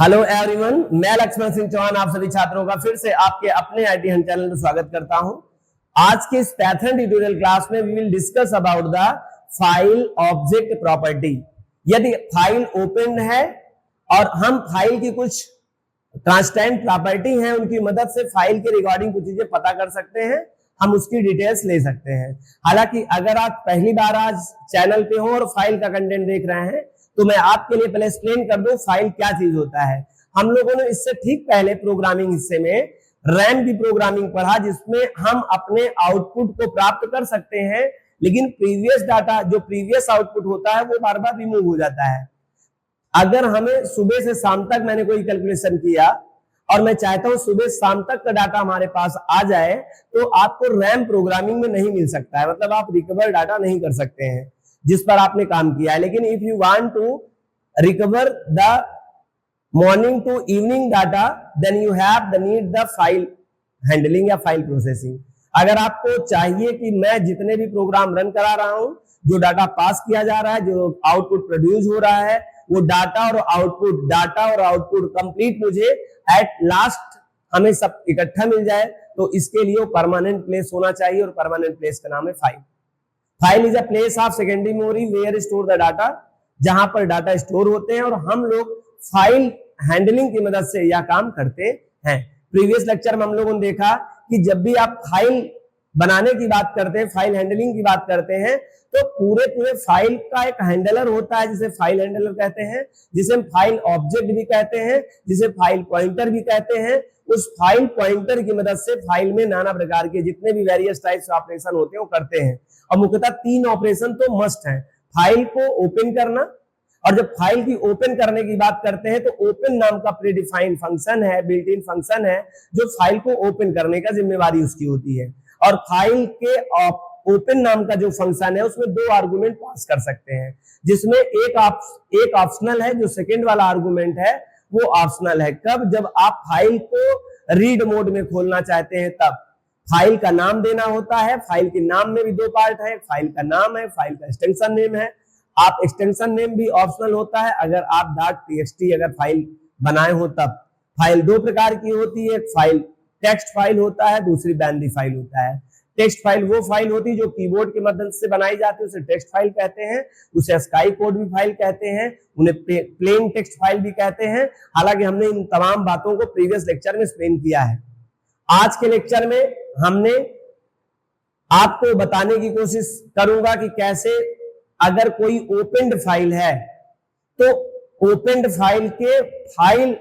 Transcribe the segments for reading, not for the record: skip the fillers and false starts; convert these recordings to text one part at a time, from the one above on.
Hello everyone, मैं लक्ष्मण सिंह चौहान आप सभी छात्रों का फिर से आपके अपने आईटी हंट चैनल में स्वागत करता हूं। आज के इस पाइथन ट्यूटोरियल क्लास में we will discuss about the file object property. यदि फाइल ओपन है और हम फाइल की कुछ ट्रांसटेंट प्रॉपर्टी हैं, उनकी मदद से फाइल के रिगार्डिंग कुछ चीजें पता कर सकते हैं, हम उसकी डिटेल्स ले सकते हैं। हालांकि अगर आप पहली बार आज चैनल पे हो और फाइल का कंटेंट देख रहे हैं तो मैं आपके लिए पहले एक्सप्लेन कर दूं फाइल क्या चीज होता है। हम लोगों ने इससे ठीक पहले प्रोग्रामिंग हिस्से में रैम की प्रोग्रामिंग पढ़ा, जिसमें हम अपने आउटपुट को प्राप्त कर सकते हैं, लेकिन प्रीवियस डाटा जो प्रीवियस आउटपुट होता है वो बार बार रिमूव हो जाता है। अगर हमें सुबह से शाम तक मैंने कोई कैलकुलेशन किया और मैं चाहता हूं सुबह शाम तक का डाटा हमारे पास आ जाए, तो आपको रैम प्रोग्रामिंग में नहीं मिल सकता है, मतलब आप रिकवर डाटा नहीं कर सकते हैं जिस पर आपने काम किया है। लेकिन if you want to recover the morning to evening data, then you have the need the file handling या फाइल प्रोसेसिंग। अगर आपको चाहिए कि मैं जितने भी प्रोग्राम रन करा रहा हूं, जो डाटा पास किया जा रहा है, जो आउटपुट प्रोड्यूस हो रहा है, वो डाटा और आउटपुट कंप्लीट मुझे एट लास्ट हमें सब इकट्ठा मिल जाए, तो इसके लिए परमानेंट प्लेस होना चाहिए, और परमानेंट प्लेस का नाम है file. File is a place of secondary memory where store the data, जहां पर डाटा स्टोर होते हैं और हम लोग फाइल हैंडलिंग की मदद से यह काम करते हैं। प्रीवियस लेक्चर में हम लोगों ने देखा कि जब भी आप फाइल बनाने की बात करते हैं, फाइल हैंडलिंग की बात करते हैं, तो पूरे फाइल का एक हैंडलर होता है जिसे फाइल हैंडलर कहते हैं, जिसे हम फाइल ऑब्जेक्ट भी कहते हैं, जिसे फाइल पॉइंटर भी कहते हैं। उस फाइल पॉइंटर की मदद से फाइल में नाना प्रकार के जितने भी वेरियस टाइप्स ऑपरेशन होते हैं वो करते हैं। और मुख्यतः 3 ऑपरेशन तो मस्ट है: फाइल को ओपन करना, और जब फाइल की ओपन करने की बात करते हैं तो ओपन नाम का प्रीडिफाइंड फंक्शन है, बिल्ट इन फंक्शन है, जो फाइल को ओपन करने का जिम्मेवारी उसकी होती है। और फाइल के ओपन नाम का जो फंक्शन है उसमें 2 आर्गुमेंट पास कर सकते हैं, जिसमें एक ऑप्शनल है, जो सेकेंड वाला आर्गुमेंट है वो ऑप्शनल है। कब? जब आप फाइल को रीड मोड में खोलना चाहते हैं तब फाइल का नाम देना होता है। फाइल के नाम में भी 2 पार्ट है, फाइल का नाम है, फाइल का एक्सटेंशन नेम है। आप एक्सटेंशन नेम भी ऑप्शनल होता है अगर आप .txt अगर फाइल बनाए हो तब। फाइल 2 प्रकार की होती है, एक फाइल टेक्स्ट फाइल होता है, दूसरी बाइनरी फाइल होता है। टेक्स्ट फाइल वो फाइल होती है जो कीबोर्ड के मदद से बनाई जाती है, उसे टेक्स्ट फाइल कहते हैं। उसे स्काई कोड भी फाइल कहते हैं, उन्हें प्लेन टेक्स्ट फाइल भी कहते हैं। हालांकि हमने इन तमाम बातों को प्रीवियस लेक्चर में एक्सप्लेन किया है। आज के लेक्चर में हमने आपको बताने की कोशिश करूंगा कि कैसे अगर कोई ओपनड फाइल है तो ओपनड फाइल के फाइल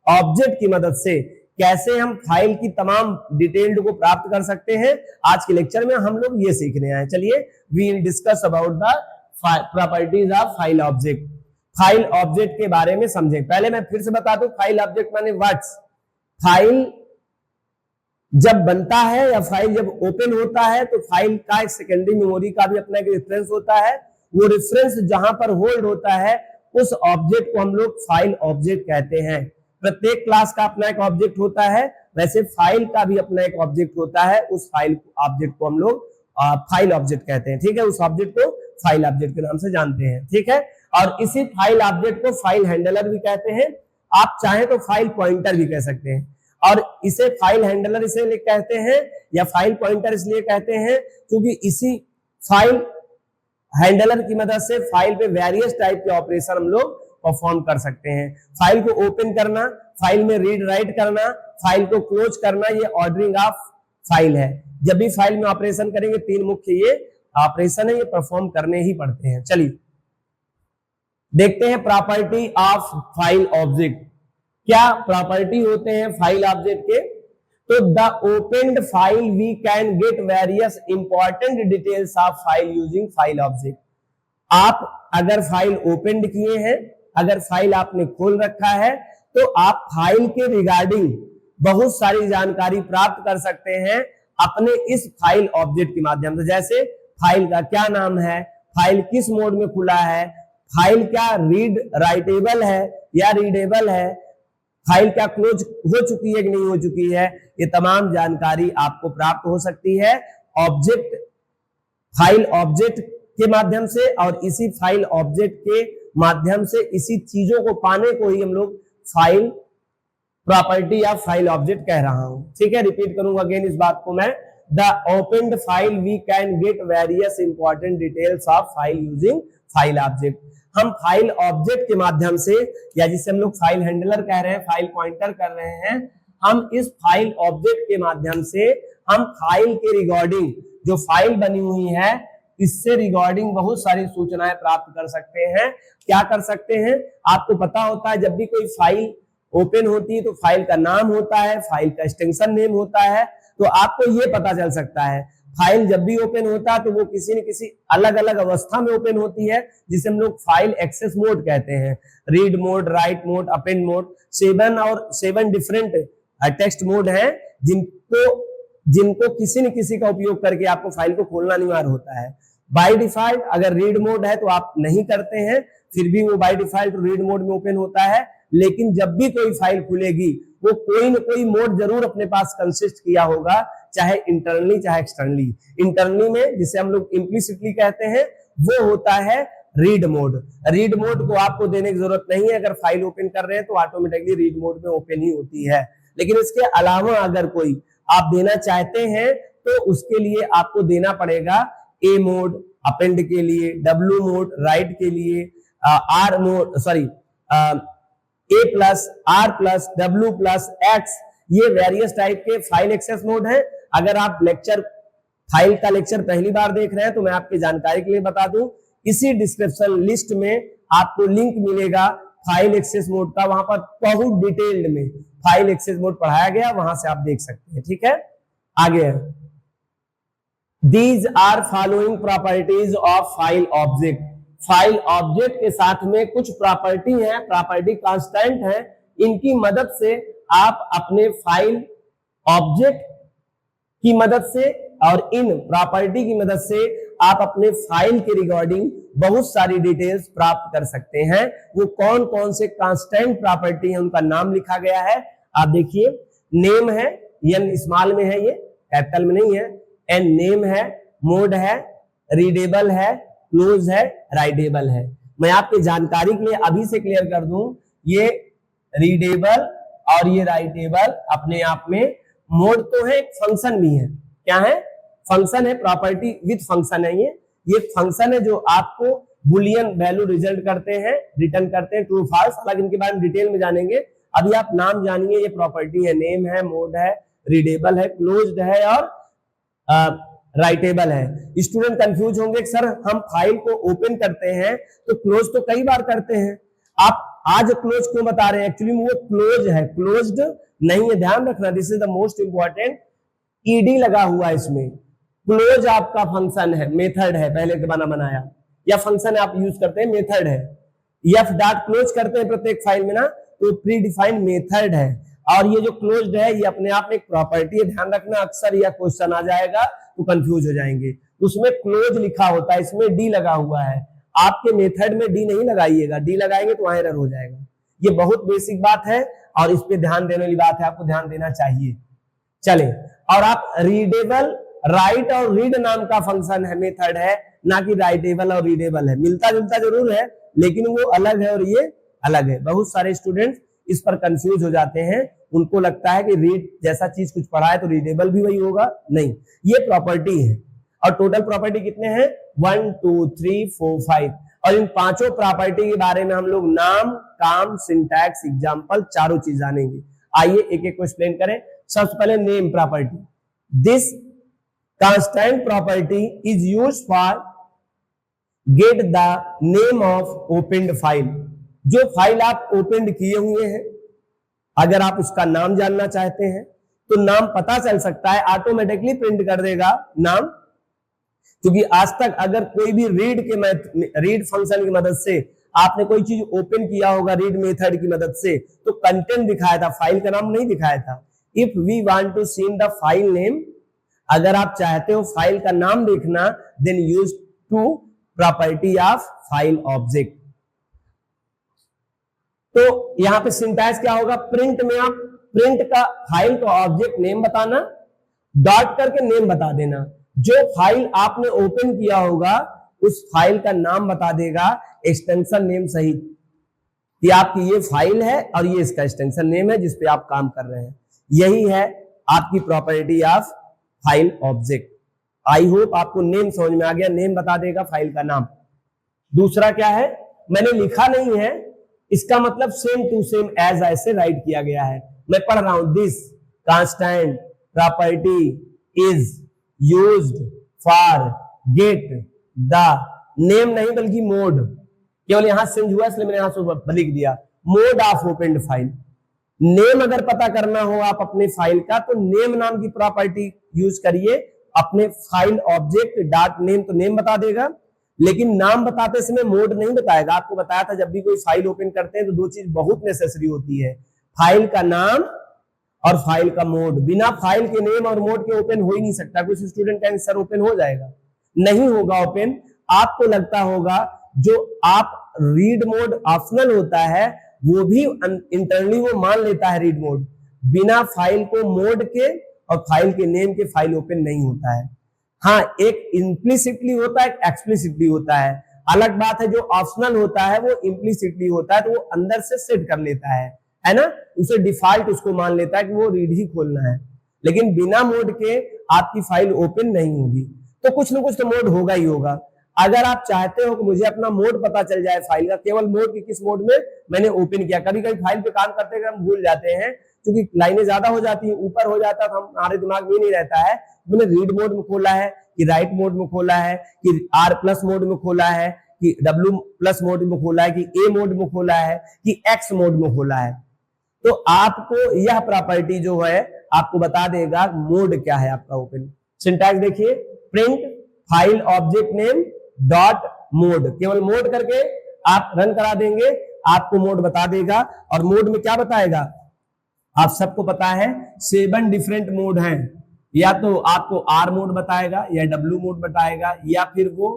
ऑब्जेक्ट की मदद से कैसे हम फाइल की तमाम डिटेल्ड को प्राप्त कर सकते हैं। आज के लेक्चर में हम लोग ये सीखने आए। चलिए we will discuss about the properties of file object. File object के बारे में समझें। पहले मैं फिर से बता दूं, फाइल ऑब्जेक्ट माने व्हाट्स। फाइल जब बनता है या फाइल जब ओपन होता है तो फाइल का एक सेकेंडरी मेमोरी का भी अपना एक रेफरेंस होता है। वो रेफरेंस जहां पर होल्ड होता है उस ऑब्जेक्ट को हम लोग फाइल ऑब्जेक्ट कहते हैं। प्रत्येक क्लास का अपना एक ऑब्जेक्ट होता है, वैसे फाइल का भी अपना एक ऑब्जेक्ट होता है। उस फाइल ऑब्जेक्ट को हम लोग फाइल ऑब्जेक्ट कहते हैं। ठीक है, उस ऑब्जेक्ट को फाइल ऑब्जेक्ट के नाम से जानते हैं। ठीक है, और इसी फाइल ऑब्जेक्ट को फाइल हैंडलर भी कहते हैं। आप चाहें तो फाइल पॉइंटर भी कह सकते हैं। और इसे फाइल हैंडलर इसलिए कहते हैं या फाइल पॉइंटर इसलिए कहते हैं क्योंकि इसी फाइल हैंडलर की मदद से फाइल पे वेरियस टाइप के ऑपरेशन हम लोग परफॉर्म कर सकते हैं। फाइल को ओपन करना, फाइल में रीड राइट करना, फाइल को क्लोज करना, ये ऑर्डरिंग ऑफ फाइल है। जब भी फाइल में ऑपरेशन करेंगे 3 मुख्य ये ऑपरेशन है, ये परफॉर्म करने ही पड़ते हैं। चलिए देखते हैं प्रॉपर्टी ऑफ फाइल ऑब्जेक्ट। क्या प्रॉपर्टी होते हैं फाइल ऑब्जेक्ट के? तो the opened file we can get various important details of file using file object. आप अगर फाइल ओपन किए हैं, अगर फाइल आपने खोल रखा है, तो आप फाइल के रिगार्डिंग बहुत सारी जानकारी प्राप्त कर सकते हैं अपने इस फाइल ऑब्जेक्ट के माध्यम से। जैसे फाइल का क्या नाम है, फाइल किस मोड में खुला है, फाइल क्या रीड राइटेबल है या रीडेबल है, फाइल क्या क्लोज हो चुकी है कि नहीं हो चुकी है, ये तमाम जानकारी आपको प्राप्त हो सकती है ऑब्जेक्ट फाइल ऑब्जेक्ट के माध्यम से। और इसी फाइल ऑब्जेक्ट के माध्यम से इसी चीजों को पाने को ही हम लोग फाइल प्रॉपर्टी या फाइल ऑब्जेक्ट कह रहा हूं। ठीक है, रिपीट करूंगा अगेन इस बात को मैं। The opened file we can get various important details of file using file object. हम फाइल ऑब्जेक्ट के माध्यम से, या जिसे हम लोग फाइल हैंडलर कह रहे हैं, फाइल पॉइंटर कर रहे हैं, हम इस फाइल ऑब्जेक्ट के माध्यम से हम फाइल के रिगार्डिंग, जो फाइल बनी हुई है, इससे रिगार्डिंग बहुत सारी सूचनाएं प्राप्त कर सकते हैं। क्या कर सकते हैं? आपको पता होता है जब भी कोई फाइल ओपन होती है तो फाइल का नाम होता है, फाइल का एक्सटेंशन नेम होता है, तो आपको ये पता चल सकता है फाइल जब भी ओपन होता है तो वो किसी न किसी अलग अलग अवस्था में ओपन होती है, जिसे हम लोग फाइल एक्सेस मोड कहते हैं। Read mode, right mode, append mode, 7 different text mode हैं जिनको किसी न किसी का उपयोग करके आपको फाइल को खोलना अनिवार्य होता है। बाय डिफॉल्ट अगर रीड मोड है तो आप नहीं करते हैं, फिर भी वो बाय डिफॉल्ट रीड मोड में ओपन होता है। लेकिन जब भी कोई फाइल खुलेगी वो कोई न कोई मोड जरूर अपने पास कंसिस्ट किया होगा, चाहे इंटरनली चाहे एक्सटर्नली। इंटरनली में जिसे हम लोग इम्प्लिसिटली कहते हैं वो होता है रीड मोड। रीड मोड को आपको देने की जरूरत नहीं है, अगर फाइल ओपन कर रहे हैं तो ऑटोमेटिकली रीड मोड में ओपन ही होती है। लेकिन इसके अलावा अगर कोई आप देना चाहते हैं तो उसके लिए आपको देना पड़ेगा ए मोड अपेंड के लिए, डब्ल्यू मोड राइट के लिए, R mode sorry A plus, R plus, W plus, X, ये वेरियस टाइप के फाइल एक्सेस मोड है। अगर आप फाइल का लेक्चर पहली बार देख रहे हैं तो मैं आपकी जानकारी के लिए बता दूं, इसी डिस्क्रिप्शन लिस्ट में आपको लिंक मिलेगा फाइल एक्सेस मोड का, वहां पर बहुत डिटेल्ड में फाइल एक्सेस मोड पढ़ाया गया, वहां से आप देख सकते हैं। ठीक है, आगे these are following properties of file object. File object के साथ में कुछ प्रॉपर्टी है, प्रॉपर्टी कांस्टेंट है, इनकी मदद से आप अपने फाइल ऑब्जेक्ट की मदद से और इन प्रॉपर्टी की मदद से आप अपने फाइल के रिगार्डिंग बहुत सारी डिटेल्स प्राप्त कर सकते हैं। वो कौन कौन से कांस्टेंट प्रॉपर्टी है उनका नाम लिखा गया है। आप देखिए, नेम है, एन स्मॉल में है, ये कैपिटल में नहीं है, एन नेम है, मोड है, रीडेबल है, क्लोज है, राइटेबल है। मैं आपकी जानकारी के लिए अभी से क्लियर कर दूं, ये रीडेबल और ये राइटेबल अपने आप में मोड तो है, एक फंक्शन भी है। क्या है? फंक्शन है, प्रॉपर्टी विद फंक्शन है। ये फंक्शन है जो आपको बुलियन वैल्यू रिजल्ट करते हैं, रिटर्न करते हैं, ट्रू फॉल्स। हालांकि इनके बारे में डिटेल में जानेंगे, अभी आप नाम जानिए। ये प्रॉपर्टी है, नेम है, मोड है, रीडेबल है, क्लोज्ड है और राइटेबल है। स्टूडेंट कंफ्यूज होंगे, सर हम फाइल को ओपन करते हैं तो क्लोज तो कई बार करते हैं, आप आज क्लोज क्यों बता रहे हैं? एक्चुअली वो क्लोज है, क्लोज्ड नहीं है, ध्यान रखना। This is the most important, ED लगा हुआ है इसमें। क्लोज आपका फंक्शन है, मेथड है, पहले के बना बनाया, या फंक्शन आप यूज करते हैं, मेथड है। एफ डॉट क्लोज करते हैं प्रत्येक फाइल में ना, तो प्री डिफाइंड मेथड है। और ये जो क्लोज्ड है ये अपने आप में एक प्रॉपर्टी है, ध्यान रखना। अक्सर यह क्वेश्चन आ जाएगा तो कंफ्यूज हो जाएंगे। उसमें क्लोज लिखा होता है, इसमें डी लगा हुआ है। आपके मेथड में डी नहीं लगाइएगा, डी लगाएंगे तो एरर हो जाएगा। ये बहुत बेसिक बात है और इस पे ध्यान देने वाली बात है, आपको ध्यान देना चाहिए। चले, और आप रीडेबल, राइट और रीड नाम का फंक्शन है, मेथड है, ना कि राइटेबल और रीडेबल है। मिलता जुलता जरूर है लेकिन वो अलग है और ये अलग है। बहुत सारे स्टूडेंट इस पर कंफ्यूज हो जाते हैं, उनको लगता है कि रीड जैसा चीज कुछ पढ़ा है तो रीडेबल भी वही होगा, नहीं, ये प्रॉपर्टी है। और टोटल प्रॉपर्टी कितने हैं? 1 2 3 4 5। और इन पांचों प्रॉपर्टी के बारे में हम लोग नाम, काम, सिंटैक्स, एग्जांपल, चारों चीज जानेंगे। आइए एक एक को एक्सप्लेन करें। सबसे पहले name property. This constant property is used for get the name of opened file. जो फाइल आप ओपन किए हुए हैं, अगर आप उसका नाम जानना चाहते हैं तो नाम पता चल सकता है, ऑटोमेटिकली प्रिंट कर देगा नाम। क्योंकि आज तक अगर कोई भी रीड फंक्शन की मदद से आपने कोई चीज ओपन किया होगा, रीड मेथड की मदद से, तो कंटेंट दिखाया था, फाइल का नाम नहीं दिखाया था। If we want to see the file name, अगर आप चाहते हो फाइल का नाम देखना, then use to property of file object. तो यहां पे सिंटैक्स क्या होगा? प्रिंट में आप प्रिंट का फाइल का ऑब्जेक्ट नेम बताना, डॉट करके नेम बता देना। जो फाइल आपने ओपन किया होगा उस फाइल का नाम बता देगा, एक्सटेंशन नेम सहित। कि आपकी ये फाइल है और ये इसका एक्सटेंशन नेम है जिस पे आप काम कर रहे हैं। यही है आपकी property of file object. I hope आपको नेम समझ में आ गया। नेम बता देगा फाइल का नाम। दूसरा क्या है, मैंने लिखा नहीं है, इसका मतलब सेम टू सेम एज ऐसे राइट किया गया है। मैं पढ़ रहा हूं, this constant property is used for get the name, नहीं बल्कि मोड, केवल यहां चेंज हुआ इसलिए मैंने यहां से लिख दिया mode of open file. Name अगर पता करना हो आप अपने फाइल का तो नेम नाम की प्रॉपर्टी यूज करिए। अपने फाइल ऑब्जेक्ट डॉट नेम, तो नेम बता देगा, लेकिन नाम बताते समय मोड नहीं बताएगा। आपको बताया था जब भी कोई फाइल ओपन करते हैं तो दो चीज बहुत नेसेसरी होती है, फाइल का नाम और फाइल का मोड। बिना फाइल के नेम और मोड के ओपन हो ही नहीं सकता। कुछ स्टूडेंट कहेंगे सर ओपन हो जाएगा, नहीं होगा ओपन। आपको लगता होगा जो आप रीड मोड ऑप्शनल होता है वो भी इंटरनली वो मान लेता है रीड मोड। बिना फाइल को मोड के और फाइल के नेम के फाइल ओपन नहीं होता है। हाँ, एक इम्प्लिसिटली होता है, एक एक्सप्लिसिटली होता है। अलग बात है जो ऑप्शनल होता है वो इम्प्लिसिटली होता है, तो वो अंदर से सेट कर लेता है ना, उसे डिफॉल्ट उसको मान लेता है कि वो रीड ही खोलना है। लेकिन बिना मोड के आपकी फाइल ओपन नहीं होगी। तो कुछ ना कुछ तो मोड होगा ही होगा। अगर आप चाहते हो कि मुझे अपना मोड पता चल जाए फाइल का, केवल मोड की किस मोड में मैंने ओपन किया। कभी कभी फाइल पे काम करते हम भूल जाते हैं क्योंकि लाइनें ज्यादा हो जाती है, ऊपर हो जाता है तो हमारे दिमाग में नहीं रहता है मैंने रीड मोड में खोला है कि राइट मोड में खोला है कि आर प्लस मोड में खोला है कि डब्ल्यू प्लस मोड में खोला है कि ए मोड में खोला है कि एक्स मोड में खोला है। तो आपको यह प्रॉपर्टी जो है आपको बता देगा मोड क्या है आपका ओपन। सिंटैक्स देखिए, print file object name dot mode, केवल मोड करके आप रन करा देंगे, आपको मोड बता देगा। और मोड में क्या बताएगा, आप सबको पता है 7 डिफरेंट मोड हैं। या तो आपको आर मोड बताएगा या डब्ल्यू मोड बताएगा या फिर वो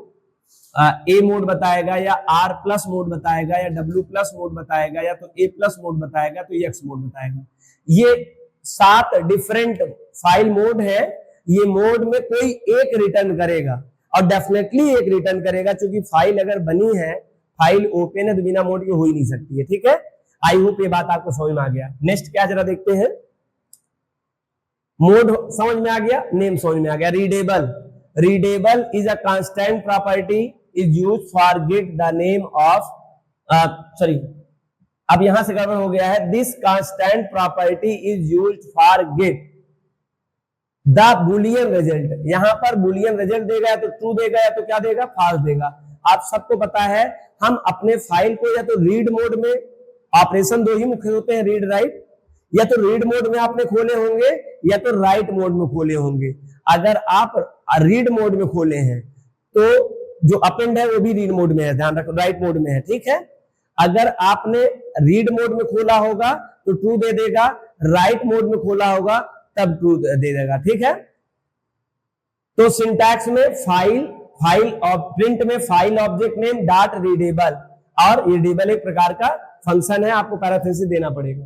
ए मोड बताएगा या आर प्लस मोड बताएगा या डब्ल्यू प्लस मोड बताएगा या तो ए प्लस मोड बताएगा तो एक्स मोड बताएगा। ये 7 डिफरेंट फाइल मोड है। ये मोड में कोई एक रिटर्न करेगा और डेफिनेटली एक रिटर्न करेगा, क्योंकि फाइल अगर बनी है, फाइल ओपन है तो बिना मोड के हो ही नहीं सकती है। ठीक है, आई होप ये बात आपको समझ में आ गया। नेक्स्ट क्या जरा देखते हैं, मोड समझ में आ गया, नेम समझ में आ गया। Readable, readable is a constant property is use for get the name of, sorry अब यहां से गड़बड़ हो गया है। This constant property is use for get the Boolean result. यहां पर बुलियन रिजल्ट देगा या तो ट्रू देगा या तो क्या देगा, फॉल्स देगा। आप सबको पता है हम अपने फाइल को या तो रीड मोड में, ऑपरेशन दो ही मुख्य होते हैं, रीड राइट, या तो रीड मोड में आपने खोले होंगे या तो राइट मोड में खोले होंगे। अगर आप रीड मोड में खोले हैं तो जो अपेंड है वो भी रीड मोड में है, ध्यान रखो, राइट मोड में है। ठीक है, अगर आपने रीड मोड में खोला होगा तो ट्रू दे देगा, राइट मोड में खोला होगा तब ट्रू दे देगा। ठीक है, तो सिंटैक्स में फाइल और प्रिंट में file object name dot readable, और रीडेबल एक प्रकार का फंक्शन है, आपको पैराथेसिस देना पड़ेगा।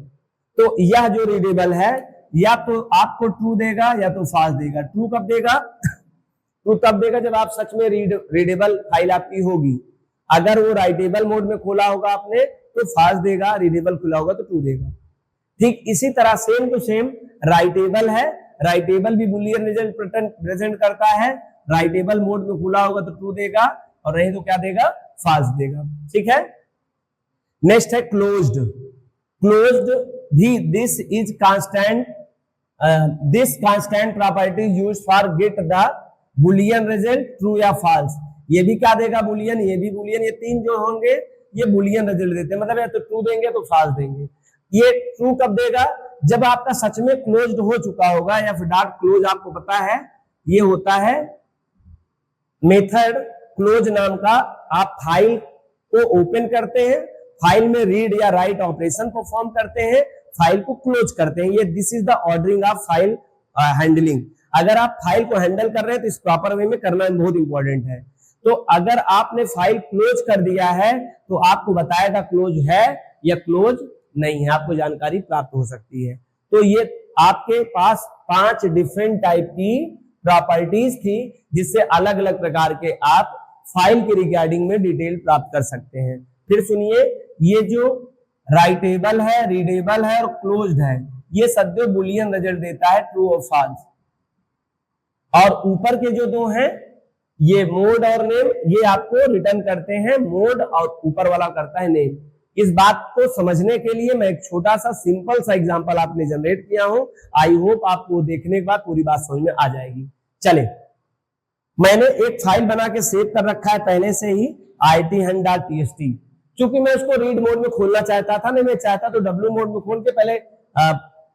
तो यह जो रीडेबल है या तो आपको ट्रू देगा या तो फॉल्स देगा। ट्रू कब देगा, ट्रू तब देगा जब आप सच में रीडेबल फाइल आपकी होगी। अगर वो राइटेबल मोड में खोला होगा आपने तो फॉल्स देगा, रीडेबल खुला होगा तो ट्रू देगा। ठीक इसी तरह सेम टू सेम राइटेबल है, राइटेबल भी बुलियन रिजल्ट प्रेजेंट करता है। राइटेबल मोड में खुला होगा तो ट्रू देगा और नहीं तो क्या देगा, फॉल्स देगा। ठीक है, नेक्स्ट है क्लोज्ड। क्लोज्ड भी this is constant, this constant property used for get the Boolean result true या फॉल्स। ये भी क्या देगा, बुलियन, ये भी बुलियन, ये तीन जो होंगे ये बुलियन रिजल्ट देते हैं, मतलब या तो ट्रू देंगे तो फॉल्स देंगे। ये ट्रू कब देगा, जब आपका सच में क्लोज्ड हो चुका होगा या फिर डॉट क्लोज। आपको पता है ये होता है मेथड क्लोज नाम का। आप फाइल को ओपन करते हैं, फाइल में रीड या राइट ऑपरेशन परफॉर्म करते हैं, फाइल को क्लोज करते हैं। ये this is the ordering of file handling. अगर आप फाइल को हैंडल कर रहे हैं तो इस प्रॉपर वे में करना बहुत इंपॉर्टेंट है। तो अगर आपने फाइल क्लोज कर दिया है तो आपको बताएगा क्लोज है या क्लोज नहीं है, आपको जानकारी प्राप्त हो सकती है। तो ये आपके पास 5 डिफरेंट टाइप की प्रॉपर्टीज थी जिससे अलग अलग प्रकार के आप फाइल के रिगार्डिंग में डिटेल प्राप्त कर सकते हैं। फिर सुनिए, ये जो राइटेबल है, रीडेबल है और क्लोज्ड है, ये सदैव बुलियन रिजल्ट देता है, ट्रू और फॉल्स। और ऊपर के जो दो हैं ये मोड और नेम, ये आपको रिटर्न करते हैं मोड और ऊपर वाला करता है नेम। इस बात को समझने के लिए मैं एक छोटा सा सिंपल सा एग्जांपल आपने जनरेट किया हूं। आई होप आपको देखने के बाद पूरी बात समझ में आ जाएगी। चले, मैंने एक फाइल बना के सेव कर रखा है पहले से ही ithunt.txt। क्योंकि मैं उसको रीड मोड में खोलना चाहता था, नहीं मैं चाहता तो डब्ल्यू मोड में खोल के पहले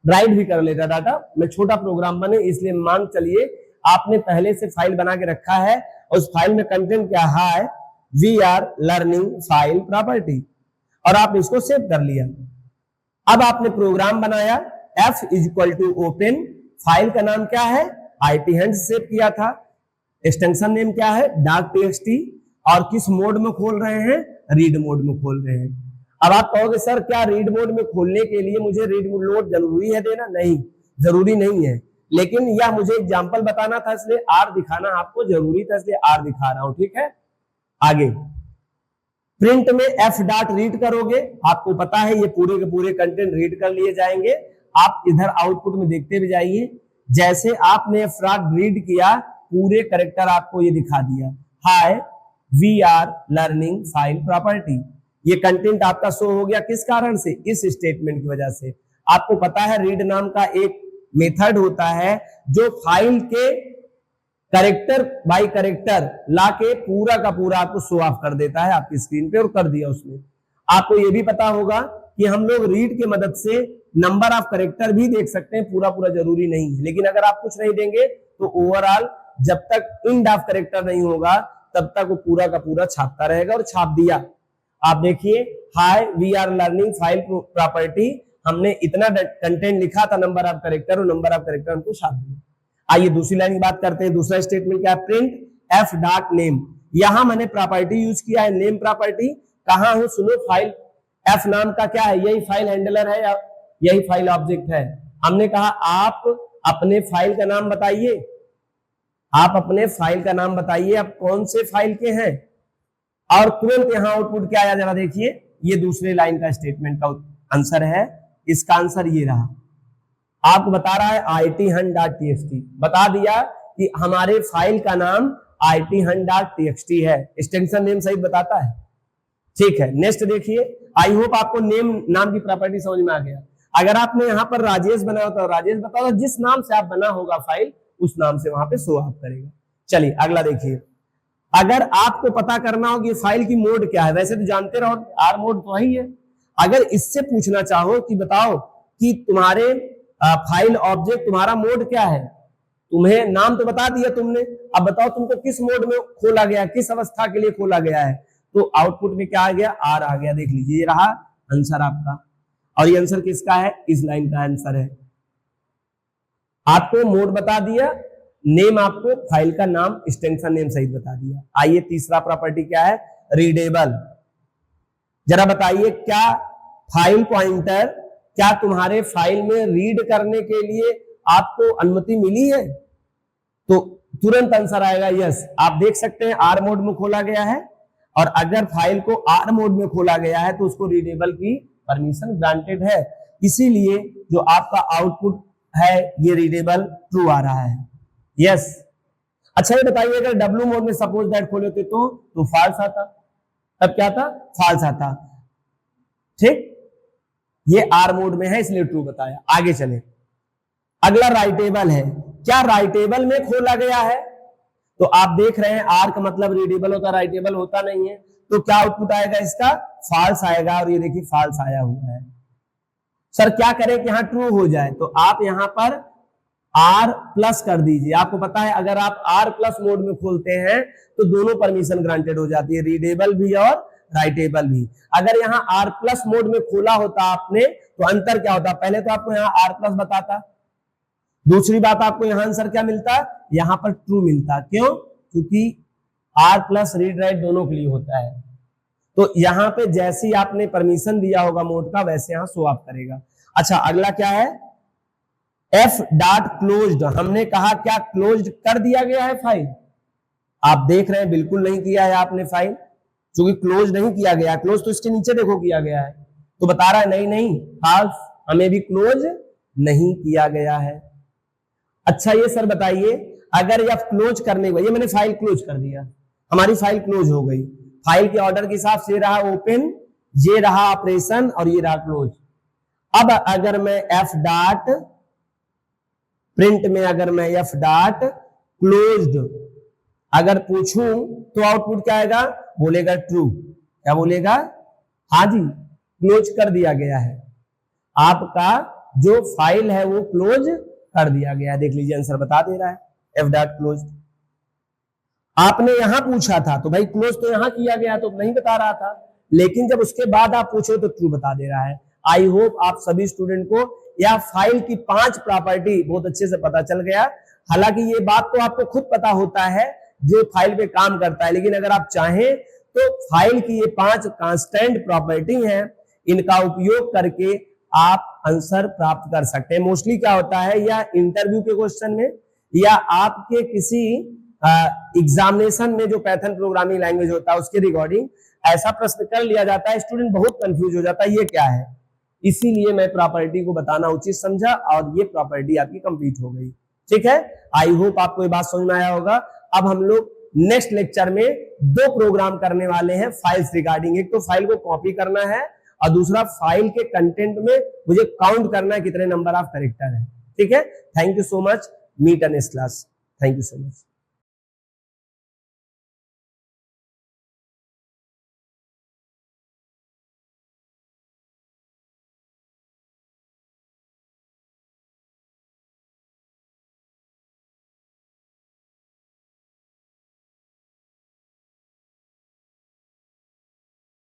राइट भी कर लेता डाटा। मैं छोटा प्रोग्राम बने इसलिए मान चलिए आपने पहले से फाइल बना के रखा है और उस फाइल में कंटेंट क्या है, we are learning file property, और आप इसको सेव कर लिया। अब आपने प्रोग्राम बनाया, f equal to open, file का नाम क्या है, ithunt सेव किया था, एक्सटेंशन नेम क्या है, .txt, और किस मोड में खोल रहे हैं, रीड मोड में खोल रहे हैं। अब आप कहोगे सर क्या रीड मोड में खोलने के लिए मुझे रीड मोड जरूरी है देना? नहीं, जरूरी नहीं है, लेकिन यह मुझे एग्जांपल बताना था इसलिए आर दिखाना आपको जरूरी था, इसलिए आर दिखा रहा हूं। ठीक है, आगे प्रिंट में एफ डॉट रीड करोगे, आपको पता है ये पूरे के पूरे कंटेंट रीड कर लिए जाएंगे। आप इधर आउटपुट में देखते भी जाइए, जैसे आपने एफ डॉट रीड किया पूरे कैरेक्टर आपको ये दिखा दिया, hi we are learning file property. ये कंटेंट आपका शो हो गया, किस कारण से, इस स्टेटमेंट की वजह से। आपको पता है रीड नाम का एक मेथड होता है जो फाइल के कैरेक्टर बाय कैरेक्टर लाके पूरा का पूरा आपको शो ऑफ कर देता है आपकी स्क्रीन पे, और कर दिया उसने। आपको ये भी पता होगा कि हम लोग रीड की मदद से नंबर ऑफ कैरेक्टर भी देख सकते हैं, पूरा पूरा जरूरी नहीं है, लेकिन अगर आप कुछ नहीं देंगे तो ओवरऑल जब तक इंड ऑफ कैरेक्टर नहीं होगा तब तक वो पूरा का पूरा छापता रहेगा, और छाप दिया। आप देखिए, hi we are learning file property, हमने इतना कंटेंट लिखा था नंबर ऑफ कैरेक्टर, और नंबर ऑफ कैरेक्टर हमको छाप दिया। आइए दूसरी लाइन की बात करते हैं। दूसरा स्टेटमेंट क्या है, प्रिंट एफ डॉट नेम। यहां मैंने प्रॉपर्टी यूज किया है, नेम प्रॉपर्टी। कहां हूं, सुनो, फाइल एफ नाम का क्या है, यही फाइल हैंडलर है या यही फाइल ऑब्जेक्ट है। हमने कहा आप अपने फाइल का नाम बताइए, आप अपने फाइल का नाम बताइए, आप कौन से फाइल के हैं, और तुरंत यहां आउटपुट क्या आया जरा देखिए, ये दूसरे लाइन का स्टेटमेंट का आंसर है। इसका आंसर ये रहा, आपको बता रहा है ithunt.txt, बता दिया कि हमारे फाइल का नाम ithunt.txt है, एक्सटेंशन नेम सही बताता है। ठीक है, नेक्स्ट देखिए, आई होप आपको नेम नाम की प्रॉपर्टी समझ में आ गया। अगर आपने यहां पर राजेश बनाया होता, राजेश बताओ जिस नाम से आप बना होगा फाइल उस नाम से वहां पे शो ऑफ करेगा। चलिए अगला देखिए, अगर आपको पता करना हो कि फाइल की मोड क्या है, वैसे तो जानते रहो आर मोड तो ही है। अगर इससे पूछना चाहो कि बताओ कि तुम्हारे फाइल ऑब्जेक्ट तुम्हारा मोड क्या है, तुम्हें नाम तो बता दिया तुमने, अब बताओ तुमको किस मोड में खोला गया, किस अवस्था के लिए खोला गया है, तो आउटपुट में क्या आ गया, आर आ गया। देख लीजिए, ये रहा आंसर आपका, और ये आंसर किसका है, इस लाइन का आंसर है। आपको मोड बता दिया, नेम आपको फाइल का नाम एक्सटेंशन नेम सहित बता दिया। आइए तीसरा प्रॉपर्टी क्या है, रीडेबल। जरा बताइए, क्या फाइल पॉइंटर, क्या तुम्हारे फाइल में रीड करने के लिए आपको अनुमति मिली है, तो तुरंत आंसर आएगा यस। आप देख सकते हैं आर मोड में खोला गया है, और अगर फाइल को आर मोड में खोला गया है तो उसको रीडेबल की परमिशन ग्रांटेड है, इसीलिए जो आपका आउटपुट है ये रीडेबल ट्रू आ रहा है, यस। अच्छा ये बताइए, अगर डब्ल्यू मोड में सपोज दैट खोले थे तो फॉल्स आता, तब क्या था, फॉल्स आता। ठीक, ये आर मोड में है इसलिए ट्रू बताया। आगे चले, अगला राइटेबल है। क्या राइटेबल में खोला गया है, तो आप देख रहे हैं आर का मतलब रीडेबल होता, राइटेबल होता नहीं है, तो क्या आउटपुट आएगा इसका, फॉल्स आएगा। और ये देखिए फॉल्स आया हुआ है। सर क्या करें कि यहां ट्रू हो जाए, तो आप यहां पर आर प्लस कर दीजिए। आपको पता है अगर आप आर प्लस मोड में खोलते हैं तो दोनों परमिशन ग्रांटेड हो जाती है, रीडेबल भी और राइटेबल भी। अगर यहाँ आर प्लस मोड में खोला होता आपने तो अंतर क्या होता, पहले तो आपको यहाँ आर प्लस बताता, दूसरी बात आपको यहाँ आंसर क्या मिलता, यहाँ पर ट्रू मिलता। क्यों, क्योंकि आर प्लस रीड राइट दोनों के लिए होता है। तो यहाँ पे जैसे ही आपने परमिशन दिया होगा मोड का वैसे यहाँ शो ऑफ करेगा। अच्छा अगला क्या है, एफ डॉट क्लोज्ड। हमने कहा क्या क्लोज्ड कर दिया गया है फाइल, आप देख रहे हैं बिल्कुल नहीं किया है आपने फाइल, क्योंकि क्लोज नहीं किया गया। क्लोज तो इसके नीचे देखो किया गया है, तो बता रहा है नहीं नहीं फॉल्स, हमें भी क्लोज नहीं किया गया है। अच्छा ये सर बताइए, अगर यह क्लोज करने को, ये मैंने फाइल क्लोज कर दिया, हमारी फाइल क्लोज हो गई, फाइल के ऑर्डर के हिसाब से रहा ओपन, ये रहा ऑपरेशन और ये रहा क्लोज। अब अगर मैं एफ डॉट प्रिंट में अगर मैं एफ डॉट क्लोज्ड अगर पूछूं तो आउटपुट क्या आएगा, बोलेगा ट्रू। क्या बोलेगा, हाँ जी क्लोज कर दिया गया है, आपका जो फाइल है वो क्लोज कर दिया गया है। देख लीजिए आंसर बता दे रहा है एफ डॉट क्लोज। आपने यहां पूछा था तो भाई क्लोज तो यहां किया गया तो नहीं बता रहा था, लेकिन जब उसके बाद आप पूछो तो ट्रू बता दे रहा है। आई होप आप सभी स्टूडेंट को यह फाइल की 5 प्रॉपर्टी बहुत अच्छे से पता चल गया। हालांकि ये बात तो आपको खुद पता होता है जो फाइल पे काम करता है, लेकिन अगर आप चाहें तो फाइल की ये 5 कांस्टेंट प्रॉपर्टी हैं, इनका उपयोग करके आप आंसर प्राप्त कर सकते हैं। मोस्टली क्या होता है, या इंटरव्यू के क्वेश्चन में या आपके किसी एग्जामिनेशन में जो पाइथन प्रोग्रामिंग लैंग्वेज होता है उसके रिगार्डिंग ऐसा प्रश्न कर लिया जाता है, स्टूडेंट बहुत कंफ्यूज हो जाता है ये क्या है। इसीलिए मैं प्रॉपर्टी को बताना उचित समझा और ये प्रॉपर्टी आपकी कंप्लीट हो गई। ठीक है, आई होप आपको ये बात समझ में आया होगा। अब हम लोग नेक्स्ट लेक्चर में 2 प्रोग्राम करने वाले हैं फाइल्स रिगार्डिंग। एक तो फाइल को कॉपी करना है और दूसरा फाइल के कंटेंट में मुझे काउंट करना है कितने नंबर ऑफ कैरेक्टर है। ठीक है, thank you so much, meet in next class, thank you so much.